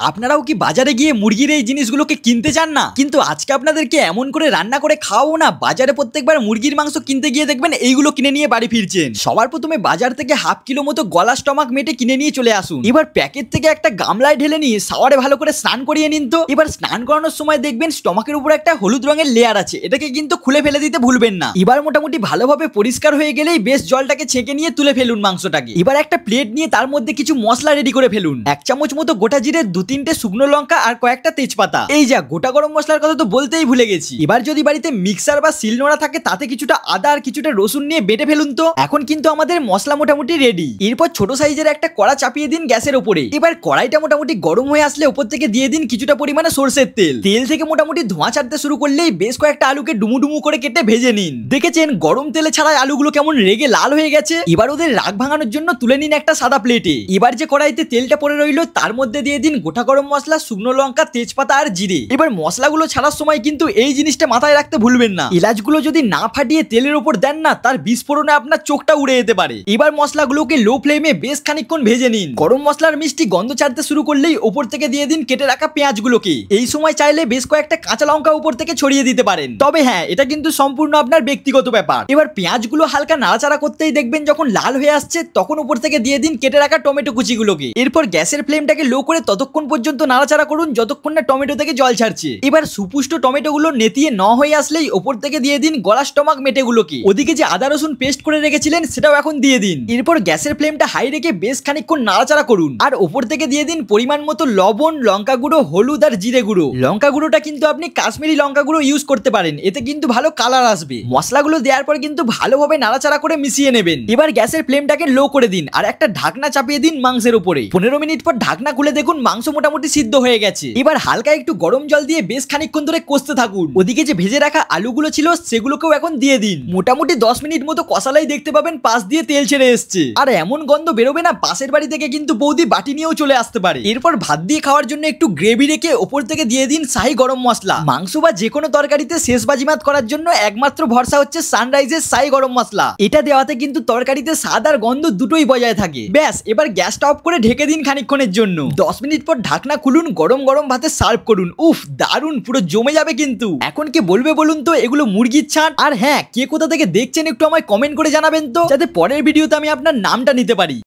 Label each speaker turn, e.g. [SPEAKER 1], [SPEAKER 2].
[SPEAKER 1] আপনারাও কি বাজারে গিয়ে মুরগির এই জিনিসগুলোকে কিনতে চান না? কিন্তু আজকে আপনাদেরকে এমন করে রান্না করে খাওয়াবো না, বাজারে প্রত্যেকবার মুরগির মাংস কিনতে গিয়ে দেখবেন এইগুলো কিনে নিয়ে বাড়ি ফিরছেন। সবার প্রথমে বাজার থেকে হাফ কিলো মতো গলা স্টমাক মেটে কিনে নিয়ে চলে আসুন। এবার প্যাকেট থেকে একটা গামলায় ঢেলে নিয়ে শাওয়ারে ভালো করে স্নান করিয়ে নিন। তো এবার স্নান করানোর সময় দেখবেন স্টমাকের উপর একটা হলুদ রঙের লেয়ার আছে, এটাকে কিন্তু খুলে ফেলে দিতে ভুলবেন না। এবার মোটামুটি ভালোভাবে পরিষ্কার হয়ে গেলেই বেশ জলটাকে ছেঁকে নিয়ে তুলে ফেলুন মাংসটাকে। এবার একটা প্লেট নিয়ে তার মধ্যে কিছু মশলা রেডি করে ফেলুন। 1 চামচ মতো গোটা জিরে, 2-3টে শুকনো লঙ্কা আর কয়েকটা তেজপাতা। এই যা গোটা গরম মশলার কথা তো বলতেই ভুলে গেছি। এবার যদি বাড়িতে মিক্সার বা শিলনোড়া থাকে তাতে কিছুটা আদা আর কিছুটা রসুন নিয়ে বেটে ফেলুন। তো এখন কিন্তু আমাদের মশলা মোটামুটি রেডি। এরপর ছোট সাইজের একটা কড়া চাপিয়ে দিন গ্যাসের উপরে। এবার কড়াইটা মোটামুটি গরম হয়ে আসলে উপর থেকে দিয়ে দিন কিছুটা পরিমাণে সরষের তেল। তেল থেকে মোটামুটি ধোঁয়া ছাড়তে শুরু করলেই বেশ কয়েকটা আলুকে ডুমু করে কেটে ভেজে নিন। দেখেছেন গরম তেলে ছাড়া আলুগুলো কেমন রেগে লাল হয়ে গেছে। এবার ওদের রাগ ভাঙানোর জন্য তুলে নিন একটা সাদা প্লেটে। এবার যে কড়াইতে তেলটা পড়ে রইলো তার মধ্যে দিয়ে দিন গোটা গরম মশলা, শুকনো লঙ্কা, তেজপাতা আর জিরে। এবার মশলাগুলো ছাড়ার সময় কিন্তু এই জিনিসটা মাথায় রাখতে ভুলবেন না, এলাচগুলো যদি না ফাটিয়ে তেলের উপর দেন না, তার বিস্ফোরণে আপনার চোখটা উড়ে যেতে পারে। এবার মশলাগুলোকে লো ফ্লেমে বেশ খানিকক্ষণ ভেজে নিন। গরম মশলার মিষ্টি গন্ধ ছাড়তে শুরু করলেই উপর থেকে দিয়ে দিন কেটে রাখা পেঁয়াজগুলোকে। এই সময় চাইলে বেশ কয়েকটা কাঁচা লঙ্কা উপর থেকে ছড়িয়ে দিতে পারেন, তবে হ্যাঁ, এটা কিন্তু সম্পূর্ণ আপনার ব্যক্তিগত ব্যাপার। এবার পেঁয়াজগুলো হালকা নাড়াচাড়া করতেই দেখবেন যখন লাল হয়ে আসছে তখন উপর থেকে দিয়ে দিন কেটে রাখা টমেটো কুচিগুলোকে। এরপর গ্যাসের ফ্লেমটাকে লো করে ততক্ষণ পর্যন্ত নাড়াচাড়া করুন যতক্ষণ না টমেটো থেকে জল ছাড়ছে। এবার সুপুষ্ট টমেটোগুলো নেতিয়ে ন হয়ে আসলেই উপর থেকে দিয়ে দিন গলা স্টমাক মেটেগুলোকে। ওদিকে যে আদা রসুন পেস্ট করে রেখেছিলেন সেটাও এখন দিয়ে দিন। এরপর গ্যাসের ফ্লেমটা হাই রেখে বেশ খানিকক্ষণ নাড়াচাড়া করুন আর উপর থেকে দিয়ে দিন পরিমাণ মতো লবণ, লঙ্কা গুঁড়ো, হলুদ আর জিরে গুঁড়ো। লঙ্কা গুঁড়োটা কিন্তু আপনি কাশ্মীরি লঙ্কা গুঁড়ো ইউজ করতে পারেন, এতে কিন্তু ভালো কালার আসবে। মশলাগুলো দেওয়ার পর কিন্তু ভালোভাবে নাড়াচাড়া করে মিশিয়ে নেবেন। এবার গ্যাসের ফ্লেমটাকে লো করে দিন আর একটা ঢাকনা চাপিয়ে দিন মাংসের উপরে। 15 মিনিট পর ঢাকনা খুলে দেখুন মাংস মোটামুটি সিদ্ধ হয়ে গেছে। এবার হালকা একটু গরম জল দিয়ে বেশ খানিকক্ষণ ধরে কষতে থাকুন। ওদিকে যে ভেজে রাখা আলুগুলো ছিল সেগুলোকেও এখন দিয়ে দিন। মোটামুটি 10 মিনিট মতো কষালাই দেখতে পাবেন পাশ দিয়ে তেল ছেড়ে এসছে আর এমন গন্ধ বেরোবে না, পাশের বাড়ি থেকে কিন্তু বৌদি বাটি নিয়েও চলে আসতে পারে। এরপর ভাত দিয়ে খাওয়ার জন্য একটু গ্রেভি রেখে ওপর থেকে দিয়ে দিন শাহী গরম মশলা। মাংস বা যে কোনো তরকারিতে শেষ বাজিমাত করার জন্য একমাত্র ভরসা হচ্ছে সানরাইজের শাহী গরম মশলা। এটা দেওয়াতে কিন্তু তরকারিতে স্বাদ আর গন্ধ দুটোই বজায় থাকে। ব্যাস, এবার গ্যাসটা অফ করে ঢেকে দিন খানিকক্ষণের জন্য। 10 মিনিট পর ঢাকনা খুলুন, গরম গরম ভাতে সার্ভ করুন। উফ, দারুণ, পুরো জমে যাবে। কিন্তু এখন কে বলবে বলুন তো এগুলো মুরগির ছাড়? আর হ্যাঁ, কে কোথা থেকে দেখছেন একটু আমায় কমেন্ট করে জানাবেন তো, যাতে পরের ভিডিওতে আমি আপনার নামটা নিতে পারি।